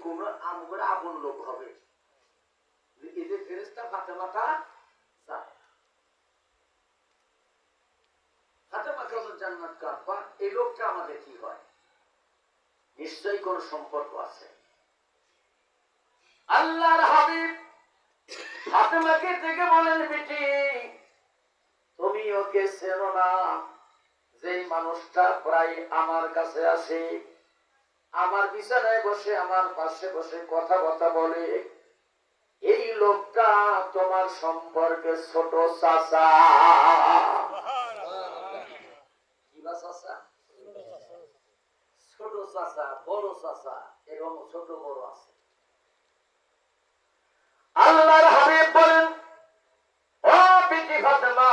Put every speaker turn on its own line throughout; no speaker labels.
কোন আমগর আপন লোক হবে। এই যে ফেরেশতা ফাতেমাটা ফাতেমা কেন জান্নাত কাঁদবা, এই লোকটা আমাদের কি হয়? নিশ্চয়ই কোন সম্পর্ক আছে। আল্লাহর হাবিব ফাতেমাকে থেকে বলেন, বেটি তুমি ওকে চেনো না? যেই মানুষটা প্রায় আমার কাছে আসে, আমার বিছানায় বসে আমার পাশে বসে কথাবার্তা বলে, এই লোকটা তোমার সম্পর্কে ছোট চাচা। কি বা চাচা? ছোট চাচা, বড় চাচা, এরকম ছোট বড় আছে। আল্লাহর হাবিব বলেন, ও বিটি ফাতেমা,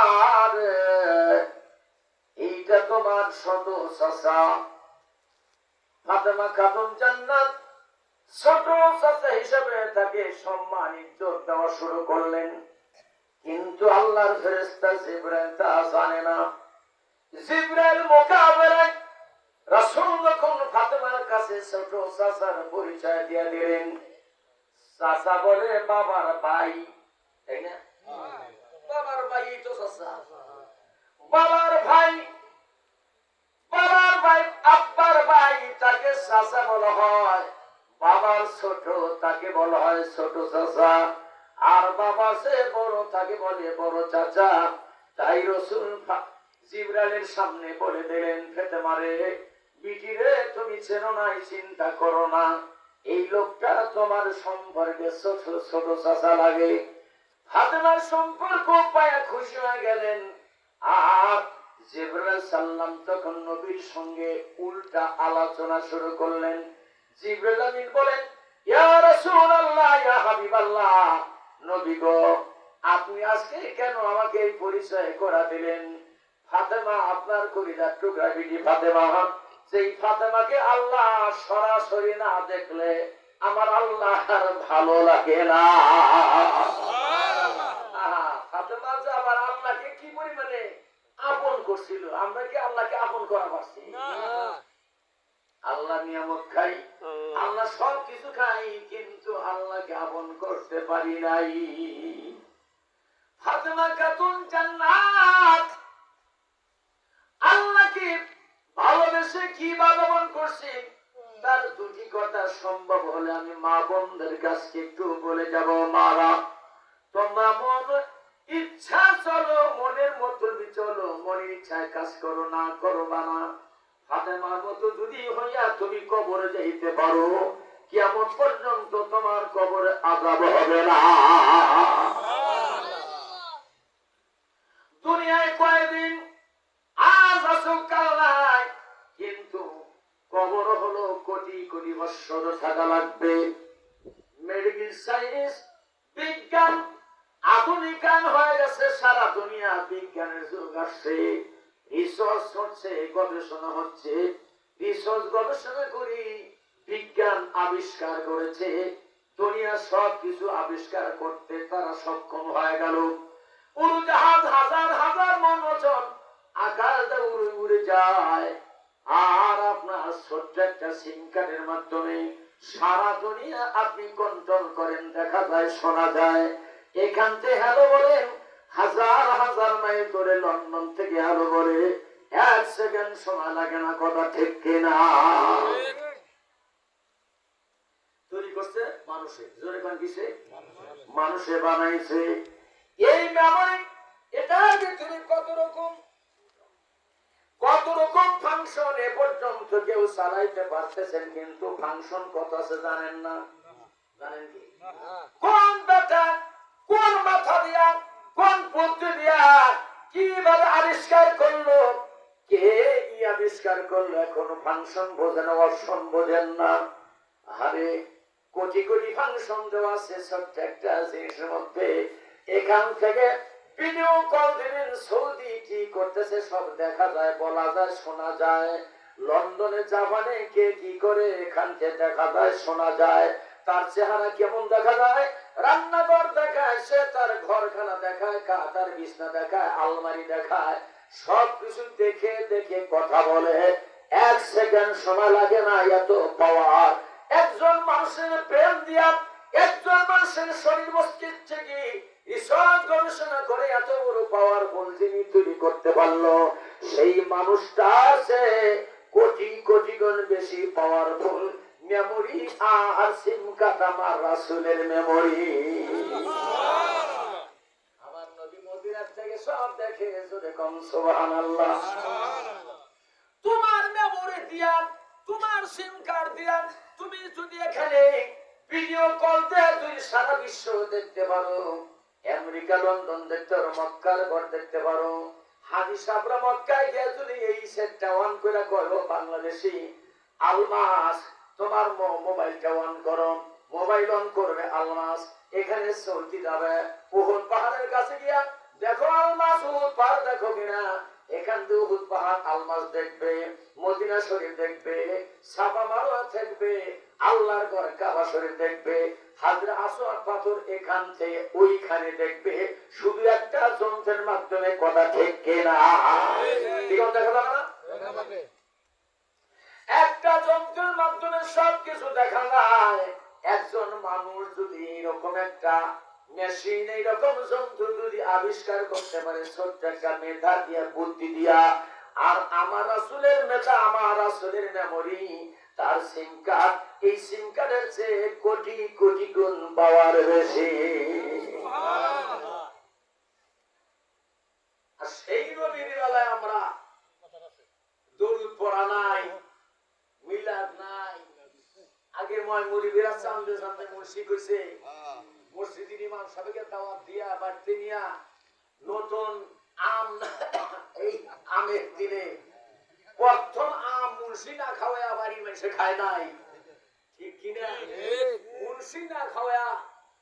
এইটা তোমার ছোট চাচা। ফাতেমা খাতুন জান্নাত ছোট চাচা হিসেবে তাকে সম্মান ইজ্জত দেওয়া শুরু করলেন। কিন্তু আল্লাহর ফেরেশতা জিবরাইল তা জানে না। জিবরাইল মোকাবেলায় রাসূল যখন ফাতেমার কাছে ছোট চাচার পরিচয় দিয়ে দিলেন, চাচা বলে বাবার ভাই, তাই না? বাবার ভাই তো চাচা, বাবার ভাই, বাবার ভাই, আব্বার ভাই তাকে চাচা বলা হয়। বাবার ছোট তাকে বলা হয় ছোট চাচা, আর বাবা সে বড় তাকে বলে বড় চাচা। তাই রাসূল জিবরাইলের সামনে বলে দিলেন, ফাতেমারে, বিটি রে, তুমি চেনো নাই, চিন্তা করো না, এই লোকটা তোমার সম্পর্কে ছোট ছোট চাচা লাগে। ফাতেমার সম্পর্ক পায়া খুশি হয়ে গেলেন। আর জিবরাইল সাল্লাম তখন নবীর সঙ্গে উল্টা আলোচনা শুরু করলেন। জিবরাইল আমিন বলেন, ইয়া রাসূলুল্লাহ, ইয়া হাবিবাল্লাহ, নবী গো, আপনি আজকে কেন আমাকে এই পরিচয় করা দিলেন? ফাতেমা আপনার কলিজার টুকরা বিটি ফাতেমা, সেই ফাতেমাকে আল্লাহ সরাসরি না দেখলে আমার আল্লাহর ভালো লাগে না। ফাতেমা যে আবার আল্লাহকে কি পরিমাণে আপন করছিল, আমরা কি আল্লাহকে আপন করা পারছি? আল্লাহ নিয়ামত খাই, আল্লাহ সব কিছু খাই, কিন্তু আল্লাহকে আপন করতে পারি নাই। ফাতেমা খাতুন জান্নাত আল্লাহকে ভালোবেসে কিভাবে আপন করছে, তার দুটি কথা সম্ভব হলে আমি মা বোনদের কাছে একটু বলে যাব। মারা, তোমরা মন ইচ্ছা চলো, মনের মতো চলো, মনের ইচ্ছায় কাজ করো, না করো বানা। ফাতেমার মতো যদি হইয়া তুমি কবরে যাইতে পারো, কিয়ামত পর্যন্ত তোমার কবরে আযাব হবে না। দুনিয়ায় কয়দিন, আজ আছো কাল নাই, কিন্তু কবর হলো কোটি কোটি বৎসর থাকা লাগবে। মেডিকেল সায়েন্স, বিজ্ঞান আধুনিকায়ন হয়ে গেছে, সারা দুনিয়া বিজ্ঞানের যুগ আসছে, রিসার্চ হচ্ছে, গবেষণা হচ্ছে, রিসার্চ গবেষণা করি বিজ্ঞান আবিষ্কার করেছে, দুনিয়া সব কিছু আবিষ্কার করতে তারা সক্ষম হয়ে গেল। উড়োজাহাজ হাজার হাজার মন ওজন আকাশে উড়ে উড়ে যায়, আর আপনার ছোট্ট একটা সিম কার্ডের মাধ্যমে সারা দুনিয়া আপনি কন্ট্রোল করেন, দেখা যায়, শোনা যায়। এখান থেকে হ্যালো বলেন, হাজার হাজার মাইল করে লন্ডন থেকে হ্যালো বলে 1 সেকেন্ড সময় লাগে না, কথা ঠিক কিনা? তৈরি করছে মানুষে, জোরে কোন কিসে? মানুষে বানাইছে। এই মেমোরি, এটার ভিতরে কত রকম ফাংশন এ পর্যন্ত কেউ চালাইতে পারতেছেন, কিন্তু ফাংশন কত আছে জানেন না? জানেন কি? কোন বেটা কোন মাথা দিয়া কোন বুদ্ধি দিয়া কিভাবে আবিষ্কার করলো, কে কি আবিষ্কার করলো, এখনো ফাংশন বোঝেন, অপশন বোঝেন না। আরে কোটি কোটি ফাংশন দেওয়া আছে ছোট্ট একটা জিনিসের মধ্যে। এখান থেকে ভিডিও কল দিবেন, সৌদি কি করতেছে সব দেখা যায়, বলা যায়, শোনা যায়। লন্ডনে জাপানে কে কি করে এখান থেকে দেখা যায়, শোনা যায়। তার চেহারা কেমন দেখা যায়, রান্নাঘর দেখায়, সে তার ঘরখানা দেখায়, তার বিছনা দেখায়, আলমারি দেখায়, সবকিছু দেখে দেখে কথা বলে। 1 সেকেন্ড সময় লাগে না, এত পাওয়ার। একজন মানুষ মানুষের প্রেম দিয়া একজন মানুষের শরীর মস্তিষ্ক থেকে ঈশ্বর গবেষণা করে এত বড় পাওয়ারফুল জিনিস তৈরি করতে পারলো, সেই মানুষটা আছে কোটি কোটি গুণ বেশি পাওয়ারফুল মেমোরি আর সিম কার্ড আমার রাসূলের মেমোরি। আমার নবী মদিনার থেকে সব দেখে, জোরে কম সুবহানাল্লাহ। তোমার মেমোরি দিয়া, তোমার সিম কার্ড দিয়া তুমি যদি এখানে ভিডিও কল দিয়ে তুই সারা বিশ্ব দেখতে পারো, আমেরিকা, লন্ডন দেখতে পারো, মক্কার ঘর দেখতে পারো। হাজি সাহেবরা মক্কায় গিয়ে যদি এই সেটটা অন করে করো বাংলাদেশি আলমাস, তোমার মোবাইলটা অন করো, মোবাইল অন করবে আলমাস, এখানে চলতে যাবে উহুদ পাহাড়ের কাছে গিয়া দেখো আলমাস উহুদ পাহাড় দেখো কিনা, এখান থেকে উহুদ পাহাড় আলমাস দেখবে, মদিনা শরীফ দেখবে, সাফা মারওয়া দেখবে, আল্লাহর ঘর কাবা শরীফ দেখবে, হাজরা আসওয়াদ পাথর এখান থেকে ওইখানে দেখবে, শুধু একটা যন্ত্রের মাধ্যমে। কথা ঠিক কিনা? ঠিক দেখা যাবে না? একটা যন্ত্রের মাধ্যমে সবকিছু দেখা যায়। একজন মানুষ যদি এরকম একটা মেশিন, এইরকম যন্ত্র যদি আবিষ্কার করতে পারে, ছোট্ট একটা মেধা দিয়া, বুদ্ধি দিয়া, আর আমার রাসূলের মেধা, আমার রাসূলের মেমোরি, তার সিম কার্ড, এই সিম কার্ডের চেয়ে কোটি কোটি গুণ পাওয়ার বেশি। আর সেই নবীর বেলায় আমরা দরুদ পড়া নাই, মিলাদ নাই। আগে মুরিদিরা চান্দে চান্দে মসজিদ হইছে, মসজিদের ইমাম সাহেবকে দাওয়াত দিয়া বাড়তে নিয়া নতুন আম, এই আমের দিনে প্রথম আম মুন্সি না খাওয়া বাড়ির মানুষে খায় নাই, ঠিক কিনা? মুন্সি না খাওয়া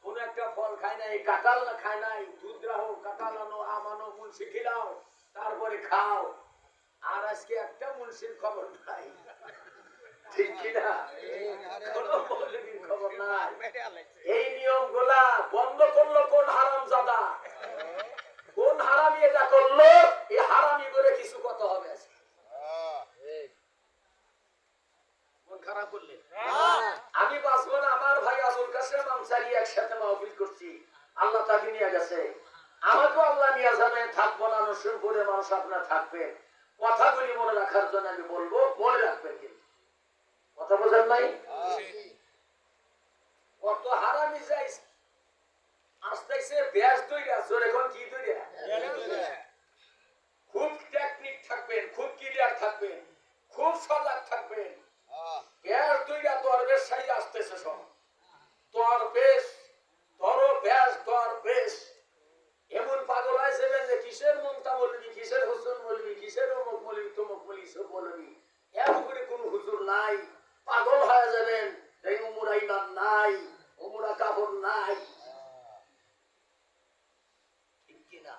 কোন একটা ফল খায় নাই, কাঁঠাল না খায় নাই, দুধ রাখো, কাঁঠাল আনো, আম আনো, মুন্সি খিলাও, তারপরে খাও। আর আজকে একটা মুন্সির খবর নাই, ঠিক কিনা? কোনো মৌলবীর খবর নাই। এই নিয়ম গুলা বন্ধ করলো কোন হারামজাদা? কোন হারামি এটা করলো? এই হারামি করে কিছু কথা হবে আজকে। মন খারাপ করলে আমি বাঁচবো না। আমার ভাই আবুল কাসেম আনসারী একসাথে মাহফিল করছি, আল্লাহ তাকে নিয়ে গেছে, আমাকেও আল্লাহ নিয়ে যাবে, থাকবো না। নরসিংপুরে মানুষ আপনার থাকবে, কথাগুলি মনে রাখার জন্য আমি বলবো, মনে রাখবেন। কিন্তু কথা বোঝেন নাই? কত হারামি যাই আসতেছে ব্যাস তৈরি আছে, এখন কি তৈরি? খুব টেকনিক থাকবেন, খুব ক্লিয়ার থাকবেন, খুব সজাগ থাকবেন। ব্যাস তৈরি তোর বেশ সাই আসতেছে, সব তোর বেশ, তোর ব্যাস, তোর বেশ। এমন পাগল হয়ে যাবেন যে কিসের মমতা মৌলবী, কিসের হোসেন মৌলবী, কিসের অমুক মৌলবী, তমুক মৌলবী, সব মৌলবী, এমন করে কোন হুজুর নাই। পাগল হয়ে যাবেন, এই উমরা ইমান নাই, উমরা কাপড় নাই, ঠিক কিনা?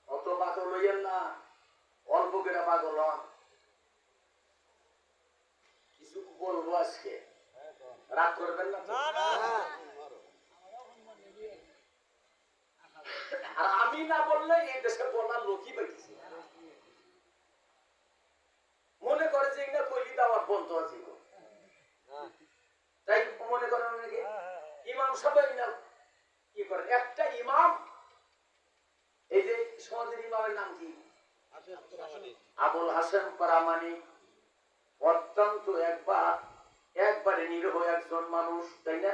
অত পাগল হইয়েন না, অল্প করে পাগল হন। কিছু বলবো আজকে, রাগ করবেন না? আর আমি না বললে এই দেশে বলার লোকই পাইতেছি। মনে করে যে এটা কইলি দাওয়াত বন্ধ আছে, তাই মনে করেন নাকি? ইমাম সবাই না কি করেন? একটা ইমাম, এই যে সমাজের ইমামের নাম কি? আবুল হাসেম প্রামাণিক, অত্যন্ত একবারে নিরীহ একজন মানুষ, তাই না?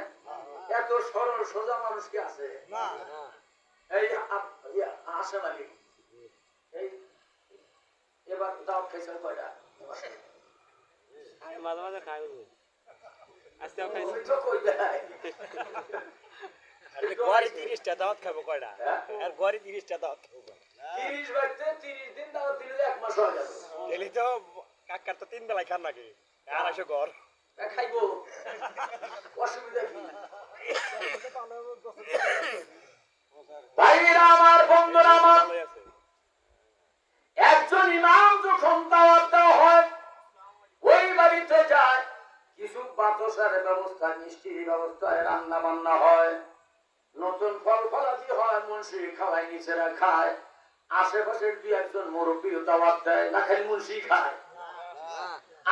এত সরল সোজা মানুষ কি আছে? এই হাসেম আলী, এই এবার দাওয়াত খাইছেন কয়টা?
মাঝে মাঝে খাই, আজকেও খাইছি। 30টা দাওয়াত খাবো কয়টা? আর ঘরে 30টা দাওয়াত খাবো।
30 বাজতে 30 দিন দাওয়াত দিলে 1 মাস হয়ে যাবে।
এলি তো কাকার তো 3 বেলায় খান নাকি? আর আসো ঘর
খাইবো, অসুবিধা কি? ভাইরা আমার, বন্ধুরা আমার, একজন ইমাম যখন দাওয়াত দেওয়া হয়, ওই বাড়িতে যায়, কিছু বাতাসের ব্যবস্থা, মিষ্টির ব্যবস্থা, রান্না বান্না হয়, নতুন ফল ফলাদি হয়, মুন্সি খাওয়ায়, নিচেরা খায়, আশেপাশের 2-1 মুরব্বী দাওয়াত দেয়, না খালি মুন্সি খায়,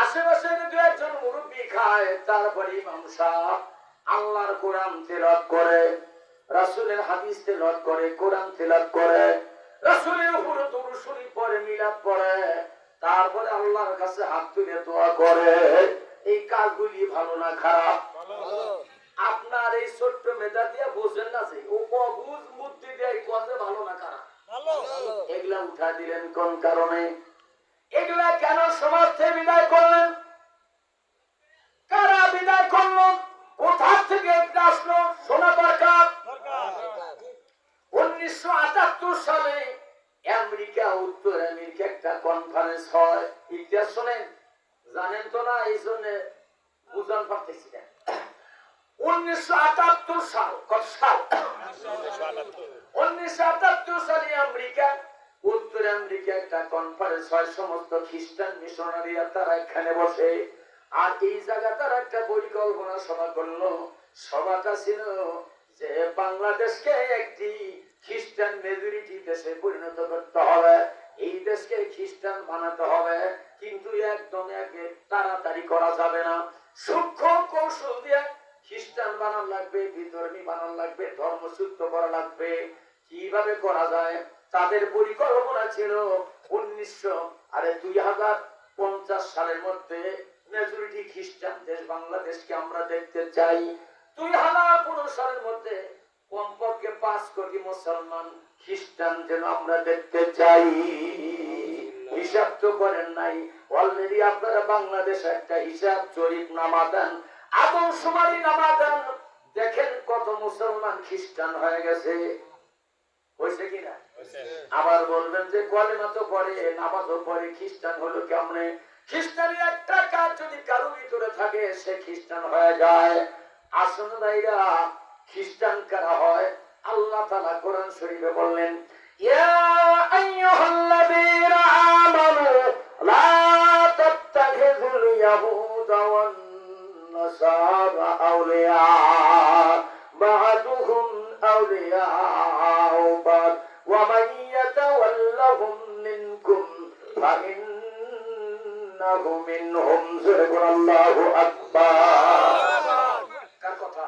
আশেপাশের 2-1 মুরব্বী খায়। খায়, তারপরে ইমাম সাহেব আল্লাহর কোরআন তেলাওয়াত করে, রাসূলের হাদিস তেলাওয়াত করে, কোরআন তেলাওয়াত করে, রাসূলের উপর দরুদ শরীফ পড়ে, মিলাদ পড়ে, তারপরে আল্লাহর কাছে হাত তুলে দোয়া করে। এই কাজগুলি ভালো না খারাপ? আপনার এই ছোট্ট মেধা দিয়ে বোঝেন না যে ও অবুঝ বুদ্ধি দিয়ে কোয়াতে ভালো না খারাপ? এগুলা উঠা দিলেন কোন কারণে? এগুলা কেন সমাজ থেকে বিদায় করলেন? কারা বিদায় করলো? কোথা থেকে এটা আসলো? শোনা দরকার। 1978 সালে আমেরিকা, উত্তর আমেরিকা একটা কনফারেন্স হয়। ইতিহাস শোনেন, জানেন তো না, এই জন্য বুঝান পারতেছি না। 1978 সাল, কত সাল? 1978 সালে আমেরিকা, উত্তর আমেরিকা একটা কনফারেন্স হয়। সমস্ত খ্রিস্টান মিশনারিরা তারা এখানে বসে, আর এই জায়গা তারা একটা পরিকল্পনা সভা করলো। সভাটা ছিল যে বাংলাদেশকে একটি খ্রিস্টান মেজরিটি দেশে পরিণত করতে হবে, এই দেশকে খ্রিস্টান বানাতে হবে, কিন্তু একদম তাড়াতাড়ি করা যাবে না। সূক্ষ্ম কৌশল দিয়ে খ্রিস্টান বানান লাগবে, বিধর্মী বানান লাগবে, ধর্মশুদ্ধ করা লাগবে। কিভাবে করা যায়? তাদের পরিকল্পনা ছিল 2050 সালের মধ্যে মেজরিটি খ্রিস্টান দেশ বাংলাদেশকে আমরা দেখতে চাই। 2015 সালের মধ্যে কমপক্ষে 5 কোটি মুসলমান খ্রিস্টান যেন আমরা দেখতে চাই। হিসাব তো করেন নাই? অলরেডি আপনারা বাংলাদেশে একটা হিসাব জরিপ নামা দেন, আদমশুমারি নামা দেন, দেখেন কত মুসলমান খ্রিস্টান হয়ে গেছে। হয়েছে কিনা? আবার বলবেন যে কলেমা তো পড়ে, নামাজও পড়ে, খ্রিস্টান হলো কেমনে? খ্রিস্টানের একটা কাজ যদি কারো ভিতরে থাকে, সে খ্রিস্টান হয়ে যায়। আসলে ভাইরা, খ্রিস্টান কারা হয়? আল্লাহ তাআলা কোরআন শরীফে বললেন, ইয়া আইয়ুহাল্লাযীনা আমানু লা তাত্তাখিযুল ইয়াহুদা ওয়ান নাসারা আউলিয়া বা'দুহুম আউলিয়া বা'দ ওয়া মান ইয়াতাওয়াল্লাহুম মিনকুম ফাইন্নাহু মিনহুম। আল্লাহু আকবার। কার কথা?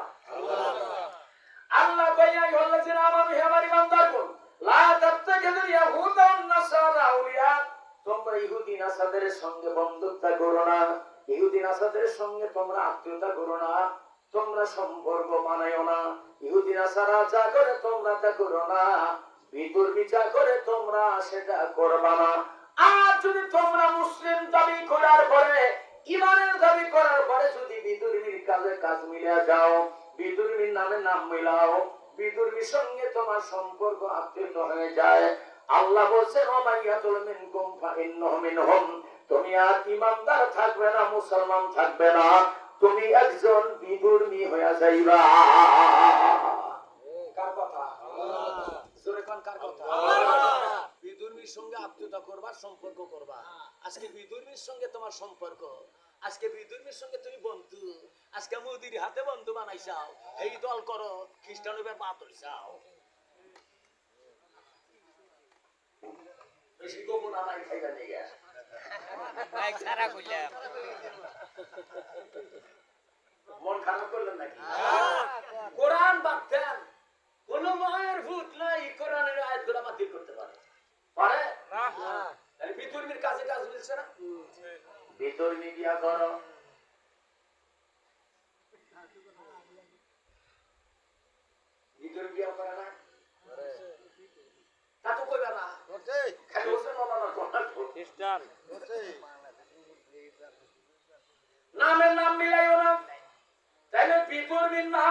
আল্লাহ কইয়া আইয়ুহাল্লাযীনা আমানু, হে আমার ঈমানদারগণ, লা তাত্তাখিযুল ইয়াহুদা ওয়ান নাসারা আউলিয়া, তোমরা ইহুদি নাসারদের সঙ্গে বন্ধুত্ব করো না, ইহুদি নাসারদের সঙ্গে তোমরা আত্মীয়তা করো না, তোমরা সম্পর্ক বানায়ো না। ইহুদি নাসারা যা করে তোমরা তা করো না, বিধর্মী যা করে তোমরা সেটা করবা না। আর যদি তোমরা মুসলিম দাবি করার পরে, ইমানের দাবি করার পরে যদি বিধর্মীর কাজে কাজ মিলিয়ে যাও, বিধর্মীর নামে নাম মিলাও, বিধর্মীর সঙ্গে তোমার সম্পর্ক আত্মীয়তা হয়ে যায়, আল্লাহ বলছেন ওমাইয়াতুল মিনকুম ফাইন্নাহু মিনহুম, তুমি আর ইমানদার থাকবে না, মুসলমান থাকবে না, তুমি একজন বিধর্মী হয়ে যাইবা। কার কথা? জোরে কোন কার কথা? বিধর্মীর সঙ্গে আত্মীয়তা করবা, সম্পর্ক করবা। আজকে বিধর্মীর সঙ্গে তোমার সম্পর্ক, আজকে বিধর্মীর সঙ্গে তুমি বন্ধু, আজকে মোদির হাতে বন্ধু বানাইছাও, এই দল করো, খ্রিস্টানের পা তুলছাও। বেশি গোপন আমায় খাইবা নিয়ে মন খারাপ করলেন নাকি? কোরআন বাদ দেন, কোন মায়ের ভূত নাই কোরআনের আয়াতগুলো বাতিল করতে পারে? পারে না। তাহলে বিধর্মীর কাজে কাজ মিলছে না? বিধর্মী বিয়া করো, বিধর্মী বিয়া করে না, তা তো কইবা না। খালি হোসেন মাওলানা খ্রিস্টান নামের নাম মিলাইও না। তাহলে বিধর্মীর নাম